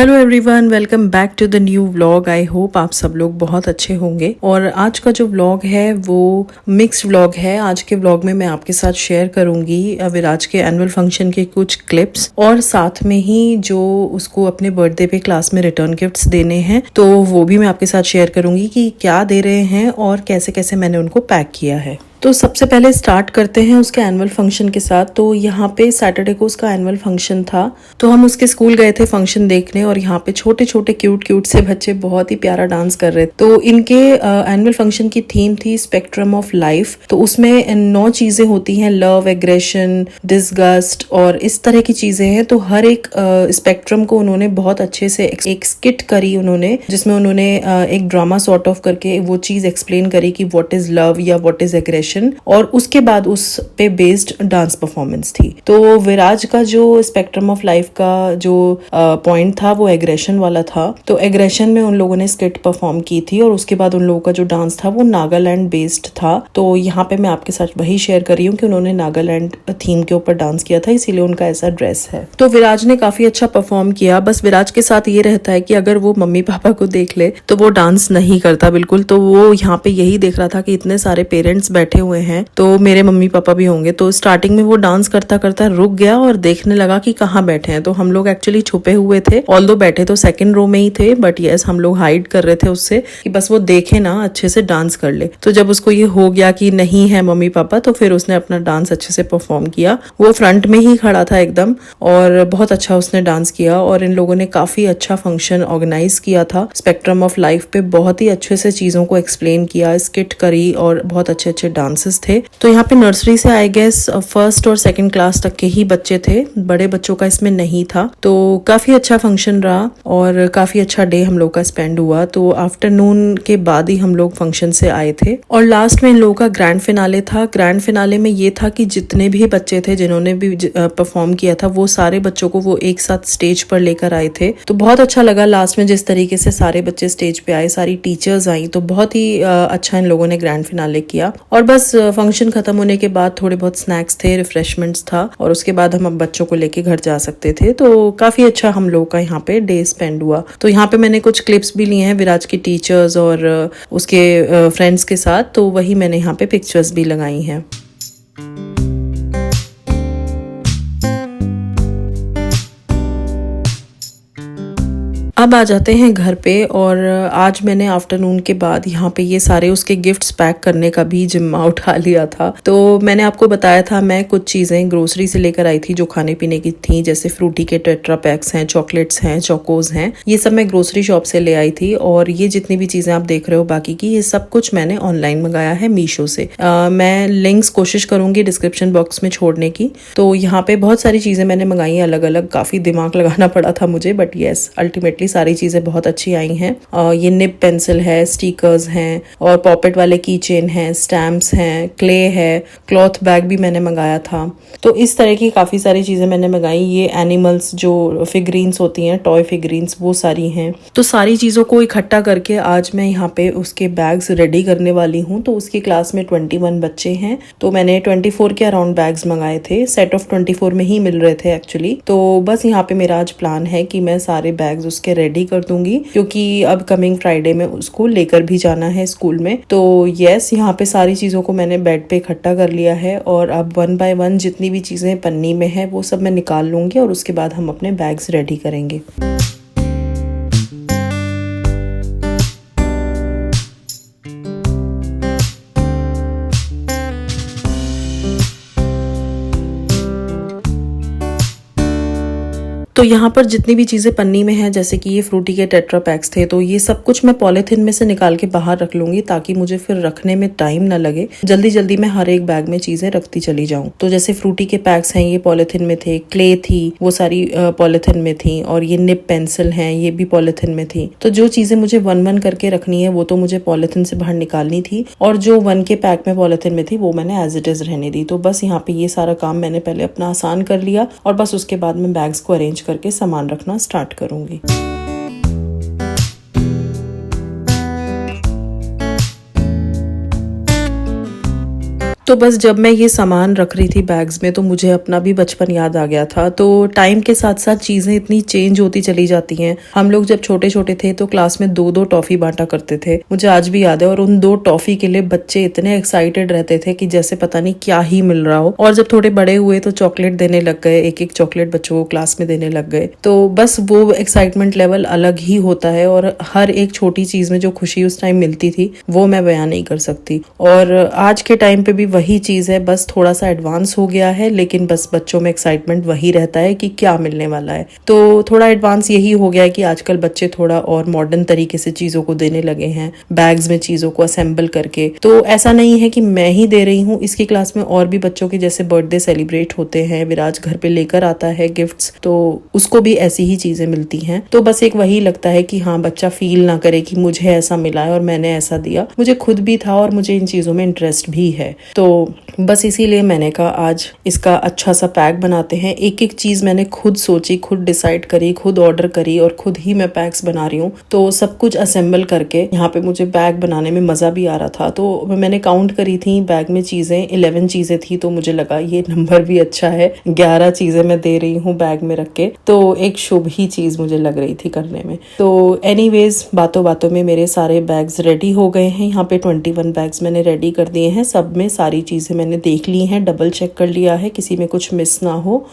Hello everyone, welcome back to the new vlog. I hope आप सब लोग बहुत अच्छे होंगे। और आज का जो व्लॉग है वो मिक्स्ड व्लॉग है। आज के व्लॉग में मैं आपके साथ शेयर करूंगी विराज के एनुअल फंक्शन के कुछ क्लिप्स और साथ में ही जो उसको अपने बर्थडे पे क्लास में रिटर्न गिफ्ट्स देने हैं तो वो भी मैं आपके साथ शेयर करूंगी कि क्या दे रहे हैं और कैसे कैसे मैंने उनको पैक किया है। तो सबसे पहले स्टार्ट करते हैं उसके एनुअल फंक्शन के साथ। तो यहाँ पे सैटरडे को उसका एनुअल फंक्शन था, तो हम उसके स्कूल गए थे फंक्शन देखने और यहाँ पे छोटे छोटे क्यूट से बच्चे बहुत ही प्यारा डांस कर रहे थे। तो इनके एनुअल फंक्शन की थीम थी स्पेक्ट्रम ऑफ लाइफ। तो उसमें 9 चीजें होती हैं, लव, एग्रेशन, डिसगस्ट और इस तरह की चीजें हैं। तो हर एक स्पेक्ट्रम को उन्होंने बहुत अच्छे से एक स्किट करी उन्होंने, जिसमें उन्होंने एक ड्रामा सॉर्ट ऑफ करके वो चीज एक्सप्लेन करी कि व्हाट इज लव या व्हाट इज एग्रेशन, और उसके बाद उस पे बेस्ड डांस परफॉर्मेंस थी। तो विराज का जो स्पेक्ट्रम ऑफ लाइफ का जो पॉइंट था वो एग्रेशन वाला था। तो एग्रेशन में उन लोगों ने स्किट परफॉर्म की थी और उसके बाद उन लोगों का जो डांस था वो नागालैंड बेस्ड था। तो यहाँ पे मैं आपके साथ वही शेयर कर रही हूँ कि उन्होंने नागालैंड थीम के ऊपर डांस किया था, इसीलिए उनका ऐसा ड्रेस है। तो विराज ने काफी अच्छा परफॉर्म किया। बस विराज के साथ ये रहता है कि अगर वो मम्मी पापा को देख ले तो वो डांस नहीं करता बिल्कुल। तो वो यहाँ पे यही देख रहा था कि इतने सारे पेरेंट्स बैठे हुए हैं तो मेरे मम्मी पापा भी होंगे। तो स्टार्टिंग में वो डांस करता करता रुक गया और देखने लगा कि कहाँ बैठे हैं। तो हम लोग एक्चुअली छुपे हुए थे, ऑल्दो बैठे तो सेकंड रो में ही थे, बट यस हम लोग हाइड कर रहे थे उससे कि बस वो देखे ना, अच्छे से डांस कर ले। तो जब उसको ये हो गया कि नहीं है मम्मी पापा, तो फिर उसने अपना डांस अच्छे से परफॉर्म किया। वो फ्रंट में ही खड़ा था एकदम और बहुत अच्छा उसने डांस किया। और इन लोगों ने काफी अच्छा फंक्शन ऑर्गेनाइज किया था स्पेक्ट्रम ऑफ लाइफ पे। बहुत ही अच्छे से चीजों को एक्सप्लेन किया, स्किट करी और बहुत अच्छे अच्छे डांसेस थे। तो यहाँ पे नर्सरी से आई गेस फर्स्ट और सेकंड क्लास तक के ही बच्चे थे, बड़े बच्चों का इसमें नहीं था। तो काफी अच्छा फंक्शन रहा और काफी अच्छा डे हम लोग का स्पेंड हुआ। तो आफ्टरनून के बाद ही हम लोग फंक्शन से आए थे और लास्ट में इन लोगों का ग्रैंड फिनाले था। ग्रैंड फिनाले में ये था कि जितने भी बच्चे थे जिन्होंने भी परफॉर्म किया था वो सारे बच्चों को वो एक साथ स्टेज पर लेकर आए थे। तो बहुत अच्छा लगा लास्ट में जिस तरीके से सारे बच्चे स्टेज पे आए, सारी टीचर्स आई। तो बहुत ही अच्छा इन लोगों ने ग्रैंड फिनाले किया। और बस फंक्शन खत्म होने के बाद थोड़े बहुत स्नैक्स थे, रिफ्रेशमेंट्स था और उसके बाद हम अब बच्चों को लेके घर जा सकते थे। तो काफी अच्छा हम लोग का यहाँ पे डे स्पेंड हुआ। तो यहाँ पे मैंने कुछ क्लिप्स भी लिए हैं विराज की टीचर्स और उसके फ्रेंड्स के साथ, तो वही मैंने यहाँ पे पिक्चर्स भी लगाई हैं। अब आ जाते हैं घर पे और आज मैंने आफ्टरनून के बाद यहाँ पे ये सारे उसके गिफ्ट्स पैक करने का भी जिम्मा उठा लिया था। तो मैंने आपको बताया था मैं कुछ चीजें ग्रोसरी से लेकर आई थी जो खाने पीने की थी, जैसे फ्रूटी के टेट्रा पैक्स हैं, चॉकलेट्स हैं, चोकोज हैं, ये सब मैं ग्रोसरी शॉप से ले आई थी। और ये जितनी भी चीजें आप देख रहे हो बाकी की, ये सब कुछ मैंने ऑनलाइन मंगाया है मीशो से। मैं लिंक्स कोशिश करूंगी डिस्क्रिप्शन बॉक्स में छोड़ने की। तो यहाँ पे बहुत सारी चीजें मैंने मंगाई अलग अलग, काफी दिमाग लगाना पड़ा था मुझे, बट येस अल्टीमेटली सारी चीजें बहुत अच्छी आई हैं। ये निब पेंसिल है, स्टिकर्स हैं और पॉकेट वाले की चेन हैं, स्टैम्प्स हैं, क्ले है, क्लॉथ बैग भी मैंने मंगाया था। तो इस तरह की काफी सारी चीजें मैंने मंगाई। ये एनिमल्स जो फिगरीन्स होती हैं, टॉय फिगरीन्स, वो सारी हैं। तो सारी चीजों को इकट्ठा करके आज मैं यहाँ पे उसके बैग्स रेडी करने वाली हूँ। तो उसकी क्लास में 21 बच्चे हैं, तो मैंने 24 के अराउंड बैग्स मंगाए थे। सेट ऑफ 24 में ही मिल रहे थे एक्चुअली। तो बस यहाँ पे मेरा आज प्लान है कि मैं सारे बैग्स उसके रेडी कर दूंगी, क्योंकि अब कमिंग फ्राइडे में उसको लेकर भी जाना है स्कूल में। तो यस, यहाँ पे सारी चीजों को मैंने बेड पे इकट्ठा कर लिया है और अब 1 बाय 1 जितनी भी चीजें पन्नी में है वो सब मैं निकाल लूंगी और उसके बाद हम अपने बैग्स रेडी करेंगे। तो यहाँ पर जितनी भी चीजें पन्नी में है, जैसे कि ये फ्रूटी के टेट्रा पैक्स थे, तो ये सब कुछ मैं पॉलिथीन में से निकाल के बाहर रख लूंगी ताकि मुझे फिर रखने में टाइम ना लगे। जल्दी जल्दी मैं हर एक बैग में चीजें रखती चली जाऊं। तो जैसे फ्रूटी के पैक्स हैं, ये पॉलिथीन में थे, क्ले थी वो सारी पॉलिथीन में थी, और ये निब पेंसिल हैं ये भी पॉलिथीन में थी। तो जो चीजें मुझे 1-1 करके रखनी है वो तो मुझे पॉलिथीन से बाहर निकालनी थी, और जो 1 के पैक में पॉलिथीन में थी वो मैंने एज इट इज रहने दी। तो बस यहाँ पे ये सारा काम मैंने पहले अपना आसान कर लिया और बस उसके बाद मैं बैग्स को अरेंज करके सामान रखना स्टार्ट करूंगी। तो बस जब मैं ये सामान रख रही थी बैग्स में तो मुझे अपना भी बचपन याद आ गया था। तो टाइम के साथ साथ चीज़ें इतनी चेंज होती चली जाती हैं। हम लोग जब छोटे छोटे थे तो क्लास में 2-2 टॉफ़ी बांटा करते थे, मुझे आज भी याद है। और उन 2 टॉफ़ी के लिए बच्चे इतने एक्साइटेड रहते थे कि जैसे पता नहीं क्या ही मिल रहा हो। और जब थोड़े बड़े हुए तो चॉकलेट देने लग गए, एक एक चॉकलेट बच्चों को क्लास में देने लग गए। तो बस वो एक्साइटमेंट लेवल अलग ही होता है और हर एक छोटी चीज़ में जो खुशी उस टाइम मिलती थी वो मैं बयान नहीं कर सकती। और आज के टाइम पे भी वही चीज़ है, बस थोड़ा सा एडवांस हो गया है, लेकिन बस बच्चों में एक्साइटमेंट वही रहता है कि क्या मिलने वाला है। तो थोड़ा एडवांस यही हो गया है कि आजकल बच्चे थोड़ा और मॉडर्न तरीके से चीज़ों को देने लगे हैं, बैग्स में चीज़ों को असेंबल करके। तो ऐसा नहीं है कि मैं ही दे रही हूँ, इसकी क्लास में और भी बच्चों के जैसे बर्थडे सेलिब्रेट होते हैं, विराज घर पे लेकर आता है गिफ्ट्स, तो उसको भी ऐसी ही चीज़ें मिलती हैं। तो बस एक वही लगता है कि हाँ, बच्चा फील ना करे कि मुझे ऐसा मिला है और मैंने ऐसा दिया। मुझे खुद भी था और मुझे इन चीज़ों में इंटरेस्ट भी है। तो बस इसीलिए मैंने कहा आज इसका अच्छा सा पैक बनाते हैं। एक एक चीज़ मैंने खुद सोची, खुद डिसाइड करी, खुद ऑर्डर करी और खुद ही मैं पैक्स बना रही हूँ। तो सब कुछ असेंबल करके यहाँ पे मुझे बैग बनाने में मज़ा भी आ रहा था। तो मैंने काउंट करी थी बैग में चीज़ें, 11 चीज़ें थी। तो मुझे लगा ये नंबर भी अच्छा है, 11 चीज़ें मैं दे रही हूँ बैग में रख के। तो एक शुभ ही चीज़ मुझे लग रही थी करने में। तो एनीवेज बातों बातों में मेरे सारे बैग्स रेडी हो गए हैं। यहाँ पे 21 बैग्स मैंने रेडी कर दिए हैं। सब में सारी चीज़ें मैंने देख ली हैं, डबल चेक कर लिया है, किसी में कुछ मिस ना हो।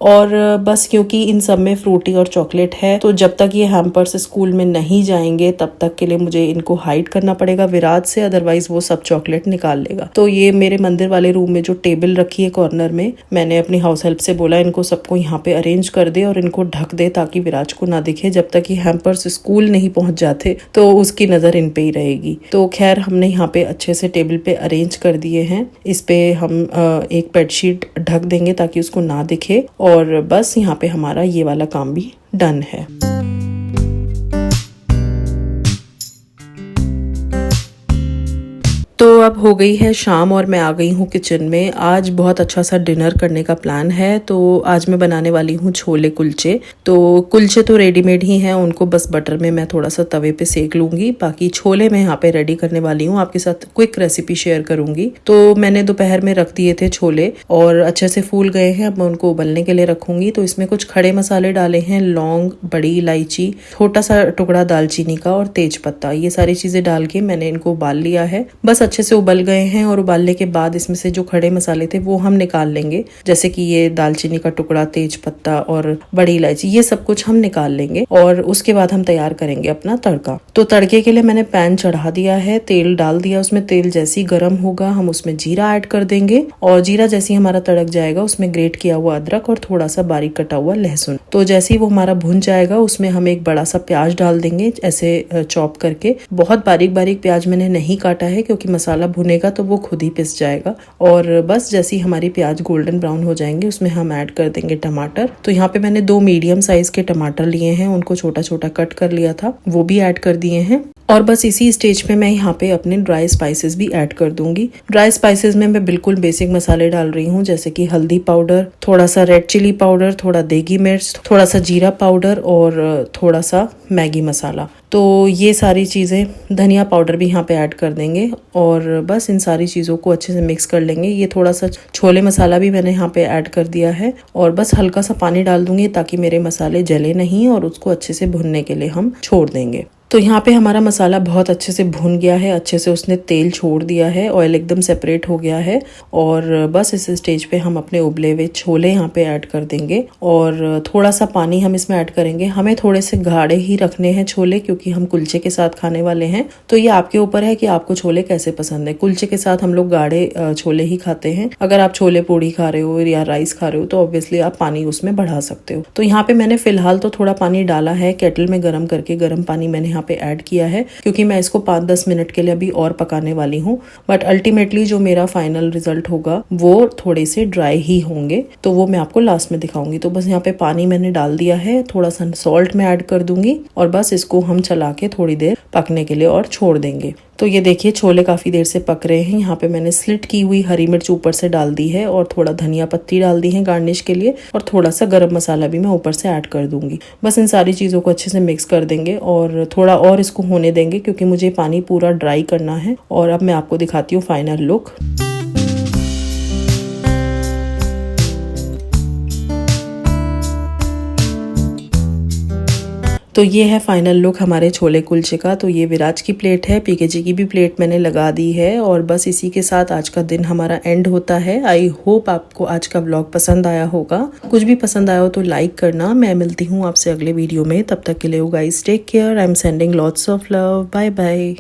और बस क्योंकि इन सब में फ्रूटी और चॉकलेट है, तो जब तक ये हैम्पर्स स्कूल में नहीं जाएंगे तब तक के लिए मुझे इनको हाइड करना पड़ेगा विराज से, अदरवाइज वो सब चॉकलेट निकाल लेगा। तो ये मेरे मंदिर वाले रूम में जो टेबल रखी है कॉर्नर में, मैंने अपनी हाउस हेल्प से बोला इनको सबको यहाँ पे अरेंज कर दे और इनको ढक दे ताकि विराज को ना दिखे। जब तक ये हैम्पर्स स्कूल नहीं पहुंच जाते तो उसकी नजर इन पे ही रहेगी। तो खैर हमने यहाँ पे अच्छे से टेबल पे अरेंज कर दिए हैं। इस पे हम एक बेडशीट ढक देंगे ताकि उसको ना दिखे। और बस यहाँ पे हमारा ये वाला काम भी डन है। तो अब हो गई है शाम और मैं आ गई हूँ किचन में। आज बहुत अच्छा सा डिनर करने का प्लान है। तो आज मैं बनाने वाली हूँ छोले कुलचे। तो कुलचे तो रेडीमेड ही हैं, उनको बस बटर में मैं थोड़ा सा तवे पे सेक लूँगी। बाकी छोले मैं यहाँ पे रेडी करने वाली हूँ, आपके साथ क्विक रेसिपी शेयर करूँगी। तो मैंने दोपहर में रख दिए थे छोले और अच्छे से फूल गए हैं। अब मैं उनको उबलने के लिए रखूँगी। तो इसमें कुछ खड़े मसाले डाले हैं, लौंग, बड़ी इलायची, छोटा सा टुकड़ा दालचीनी का और तेज पत्ता। ये सारी चीज़ें डाल के मैंने इनको उबाल लिया है। बस अच्छे से उबल गए हैं और उबालने के बाद इसमें से जो खड़े मसाले थे वो हम निकाल लेंगे, जैसे कि ये दालचीनी का टुकड़ा, तेज पत्ता और बड़ी इलायची, ये सब कुछ हम निकाल लेंगे। और उसके बाद हम तैयार करेंगे अपना तड़का। तो तड़के के लिए मैंने पैन चढ़ा दिया है, तेल डाल दिया। उसमें तेल जैसे ही गर्म होगा हम उसमें जीरा ऐड कर देंगे और जीरा जैसे ही हमारा तड़क जाएगा उसमें ग्रेट किया हुआ अदरक और थोड़ा सा बारीक कटा हुआ लहसुन। तो जैसे ही वो हमारा भुन जाएगा उसमें हम एक बड़ा सा प्याज डाल देंगे ऐसे चॉप करके। बहुत बारीक बारीक प्याज मैंने नहीं काटा है क्योंकि मसाला भुनेगा तो वो खुद ही पिस जाएगा। और बस जैसे ही हमारी प्याज गोल्डन ब्राउन हो जाएंगे उसमें हम ऐड कर देंगे टमाटर। तो यहाँ पे मैंने 2 मीडियम साइज के टमाटर लिए हैं, उनको छोटा छोटा कट कर लिया था, वो भी ऐड कर दिए हैं। और बस इसी स्टेज पे मैं यहाँ पे अपने ड्राई स्पाइसेस भी ऐड कर दूंगी। ड्राई स्पाइसेस में मैं बिल्कुल बेसिक मसाले डाल रही हूँ, जैसे कि हल्दी पाउडर, थोड़ा सा रेड चिली पाउडर, थोड़ा देगी मिर्च, थोड़ा सा जीरा पाउडर और थोड़ा सा मैगी मसाला। तो ये सारी चीज़ें, धनिया पाउडर भी यहाँ पे ऐड कर देंगे और बस इन सारी चीज़ों को अच्छे से मिक्स कर लेंगे। ये थोड़ा सा छोले मसाला भी मैंने यहाँ पे ऐड कर दिया है और बस हल्का सा पानी डाल दूंगी ताकि मेरे मसाले जले नहीं और उसको अच्छे से भुनने के लिए हम छोड़ देंगे। तो यहाँ पे हमारा मसाला बहुत अच्छे से भुन गया है, अच्छे से उसने तेल छोड़ दिया है, ऑयल एकदम सेपरेट हो गया है। और बस इस स्टेज पे हम अपने उबले हुए छोले यहाँ पे ऐड कर देंगे और थोड़ा सा पानी हम इसमें ऐड करेंगे। हमें थोड़े से गाढ़े ही रखने हैं छोले, क्योंकि हम कुलचे के साथ खाने वाले हैं। तो ये आपके ऊपर है कि आपको छोले कैसे पसंद है। कुलचे के साथ हम लोग गाढ़े छोले ही खाते हैं। अगर आप छोले पूड़ी खा रहे हो या राइस खा रहे हो तो ऑब्वियसली आप पानी उसमें बढ़ा सकते हो। तो यहाँ पे मैंने फिलहाल तो थोड़ा पानी डाला है, केटल में गर्म करके गर्म पानी मैंने यहाँ पे ऐड किया है, क्योंकि मैं इसको 5-10 मिनट के लिए अभी और पकाने वाली हूँ। बट अल्टीमेटली जो मेरा फाइनल रिजल्ट होगा वो थोड़े से ड्राई ही होंगे, तो वो मैं आपको लास्ट में दिखाऊंगी। तो बस यहाँ पे पानी मैंने डाल दिया है, थोड़ा सा सॉल्ट मैं ऐड कर दूंगी और बस इसको हम चला के थोड़ी देर पकने के लिए और छोड़ देंगे। तो ये देखिए छोले काफी देर से पक रहे हैं। यहाँ पे मैंने स्लिट की हुई हरी मिर्च ऊपर से डाल दी है और थोड़ा धनिया पत्ती डाल दी है गार्निश के लिए, और थोड़ा सा गरम मसाला भी मैं ऊपर से ऐड कर दूंगी। बस इन सारी चीजों को अच्छे से मिक्स कर देंगे और थोड़ा और इसको होने देंगे, क्योंकि मुझे पानी पूरा ड्राई करना है। और अब मैं आपको दिखाती हूँ फाइनल लुक। तो ये है फाइनल लुक हमारे छोले कुलचे का। तो ये विराज की प्लेट है, पीके जी की भी प्लेट मैंने लगा दी है और बस इसी के साथ आज का दिन हमारा एंड होता है। आई होप आपको आज का व्लॉग पसंद आया होगा। कुछ भी पसंद आया हो तो लाइक करना। मैं मिलती हूँ आपसे अगले वीडियो में, तब तक के लिए guys take care. I am sending lots of love. Bye bye.